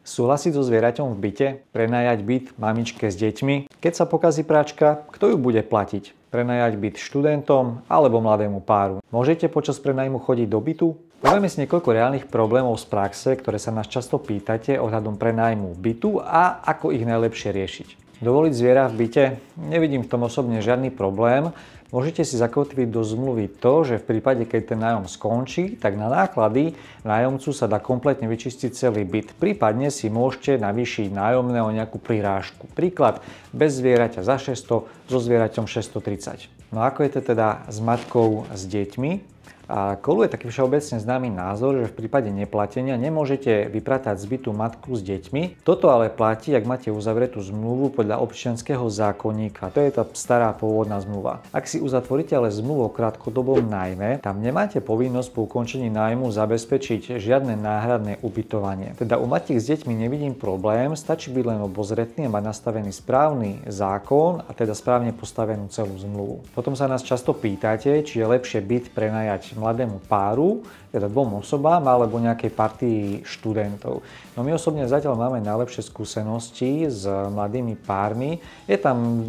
Súhlasiť so zvieraťom v byte, prenajať byt mamičke s deťmi. Keď sa pokazí práčka, kto ju bude platiť? Prenajať byt študentom alebo mladému páru. Môžete počas prenajmu chodiť do bytu? Povieme si niekoľko reálnych problémov z praxe, ktoré sa nás často pýtate ohľadom prenajmu bytu a ako ich najlepšie riešiť. Dovoliť zviera v byte? Nevidím v tom osobne žiadny problém. Môžete si zakotviť do zmluvy to, že v prípade, keď ten nájom skončí, tak na náklady nájomcu sa dá kompletne vyčistiť celý byt. Prípadne si môžete navýšiť nájomné o nejakú prirážku. Príklad, bez zvieraťa za 600, so zvieraťom 630. No ako je to teda s matkou s deťmi? A koluje taký všeobecne známy názor, že v prípade neplatenia nemôžete vypratať z bytu matku s deťmi. Toto ale platí, ak máte uzavretú zmluvu podľa občianskeho zákonníka. To je tá stará pôvodná zmluva. Ak si uzatvoríte ale zmluvu o krátkodobom nájme, tam nemáte povinnosť po ukončení nájmu zabezpečiť žiadne náhradné ubytovanie. Teda u matiek s deťmi nevidím problém, stačí byť len obozretný a mať nastavený správny zákon a teda správne postavenú celú zmluvu. Potom sa nás často pýtate, či je lepšie byt prenajať mladému páru, teda dvom osobám, alebo nejakej partii študentov. No my osobne zatiaľ máme najlepšie skúsenosti s mladými pármi. Je tam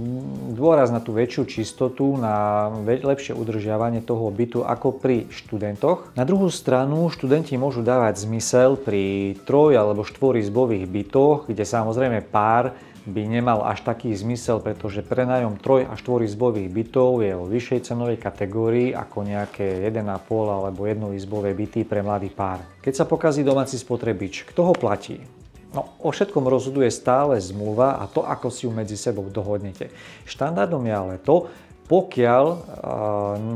dôraz na tú väčšiu čistotu, na lepšie udržiavanie toho bytu ako pri študentoch. Na druhú stranu študenti môžu dávať zmysel pri 3 alebo 4 izbových bytoch, kde samozrejme pár by nemal až taký zmysel, pretože prenájom 3 a 4 izbových bytov je vo vyššej cenovej kategórii ako nejaké 1,5 alebo 1 izbové byty pre mladý pár. Keď sa pokazí domáci spotrebič, kto ho platí? No, o všetkom rozhoduje stále zmluva a to, ako si ju medzi sebou dohodnete. Štandardom je ale to, pokiaľ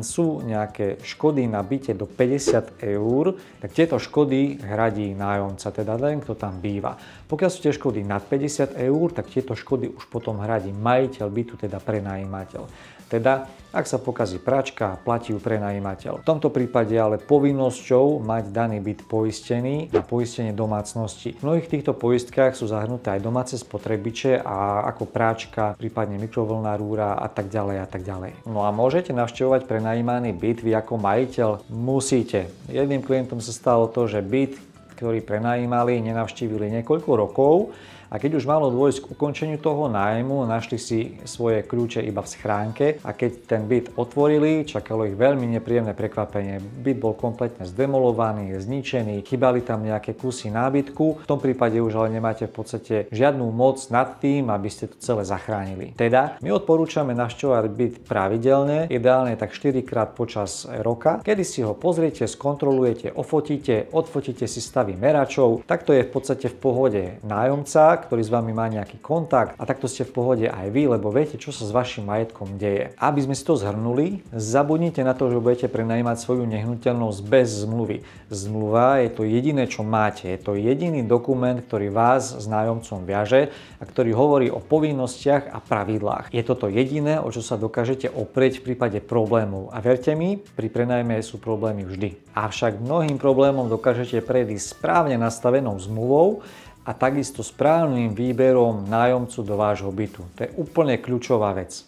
sú nejaké škody na byte do 50 eur, tak tieto škody hradí nájomca, teda ten, kto tam býva. Pokiaľ sú tie škody nad 50 eur, tak tieto škody už potom hradí majiteľ bytu, teda prenajímateľ. Teda, ak sa pokazí pračka, platí ju prenajímateľ. V tomto prípade ale povinnosťou mať daný byt poistený na poistenie domácnosti. V mnohých týchto poistkách sú zahrnuté aj domáce spotrebiče a ako práčka, prípadne mikrovlnná rúra a tak ďalej a tak ďalej. No a môžete navštevovať prenajímaný byt vy ako majiteľ? Musíte. Jedným klientom sa stalo to, že byt, ktorý prenajímali, nenavštívili niekoľko rokov. A keď už malo dôjsť k ukončeniu toho nájmu, našli si svoje kľúče iba v schránke a keď ten byt otvorili, čakalo ich veľmi nepríjemné prekvapenie. Byt bol kompletne zdemolovaný, zničený, chýbali tam nejaké kusy nábytku. V tom prípade už ale nemáte v podstate žiadnu moc nad tým, aby ste to celé zachránili. Teda my odporúčame navštevovať byt pravidelne, ideálne tak 4 krát počas roka, kedy si ho pozriete, skontrolujete, ofotíte, odfotíte si stavy meračov. Takto je v podstate v pohode nájomca, ktorý s vami má nejaký kontakt a takto ste v pohode aj vy, lebo viete, čo sa s vašim majetkom deje. Aby sme si to zhrnuli, zabudnite na to, že budete prenajímať svoju nehnuteľnosť bez zmluvy. Zmluva je to jediné, čo máte. Je to jediný dokument, ktorý vás s nájomcom viaže a ktorý hovorí o povinnostiach a pravidlách. Je toto jediné, o čo sa dokážete oprieť v prípade problémov. A verte mi, pri prenajme sú problémy vždy. Avšak mnohým problémom dokážete predísť správne nastavenou zmluvou a takisto správnym výberom nájomcu do vášho bytu. To je úplne kľúčová vec.